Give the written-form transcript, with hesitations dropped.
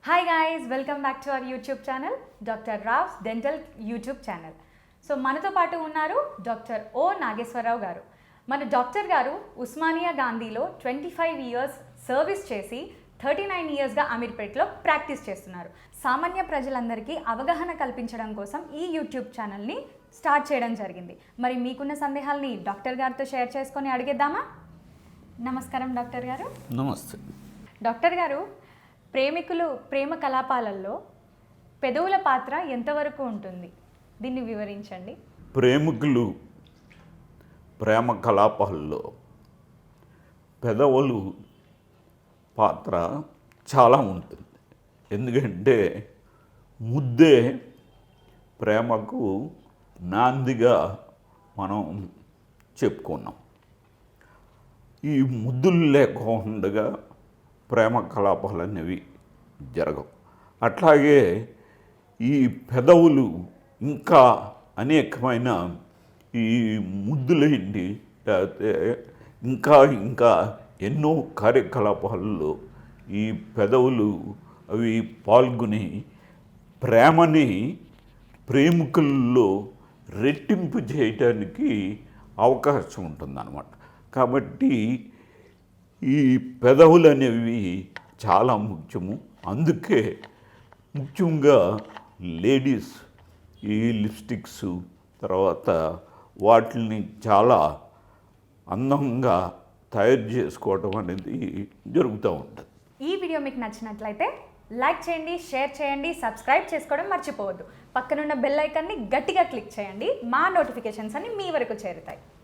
Hi guys, welcome back to our YouTube channel, Dr. Rav's Dental YouTube channel. So మనతో పాటు ఉన్నారు doctor ఓ నాగేశ్వరరావు గారు. మన డాక్టర్ గారు ఉస్మానియా గాంధీలో 25 ఇయర్స్ సర్వీస్ చేసి 39 ఇయర్స్గా అమీర్పేట్లో ప్రాక్టీస్ చేస్తున్నారు. సామాన్య ప్రజలందరికీ అవగాహన కల్పించడం కోసం ఈ యూట్యూబ్ ఛానల్ని స్టార్ట్ చేయడం జరిగింది. మరి మీకున్న సందేహాల్ని డాక్టర్ గారితో షేర్ చేసుకొని అడిగేద్దామా? నమస్కారం డాక్టర్ గారు. నమస్తే డాక్టర్ గారు, ప్రేమికులు ప్రేమ కలాపాలలో పెదవుల పాత్ర ఎంతవరకు ఉంటుంది? దీన్ని వివరించండి. ప్రేమికులు ప్రేమ కలాపాల్లో పెదవులు పాత్ర చాలా ఉంటుంది. ఎందుకంటే ముద్దే ప్రేమకు నాందిగా మనం చెప్పుకున్నాం. ఈ ముద్దులు లేకుండా ప్రేమ కలాపాలు అనేవి జరగవు. అట్లాగే ఈ పెదవులు ఇంకా అనేకమైన ఈ ముద్దులేంటి లేకపోతే ఇంకా ఎన్నో కార్యకలాపాలలో ఈ పెదవులు అవి పాల్గొని ప్రేమని ప్రేమికుల్లో రెట్టింపు చేయటానికి అవకాశం ఉంటుందన్నమాట. కాబట్టి ఈ పెదవులు అనేవి చాలా ముఖ్యము. అందుకే ముఖ్యంగా లేడీస్ ఈ లిప్స్టిక్స్ తర్వాత వాటిని చాలా అందంగా తయారు చేసుకోవడం అనేది జరుగుతూ ఉంటుంది. ఈ వీడియో మీకు నచ్చినట్లయితే లైక్ చేయండి, షేర్ చేయండి, సబ్స్క్రైబ్ చేసుకోవడం మర్చిపోవద్దు. పక్కనున్న బెల్ ఐకాన్ని గట్టిగా క్లిక్ చేయండి. మా నోటిఫికేషన్స్ అన్ని మీ వరకు చేరుతాయి.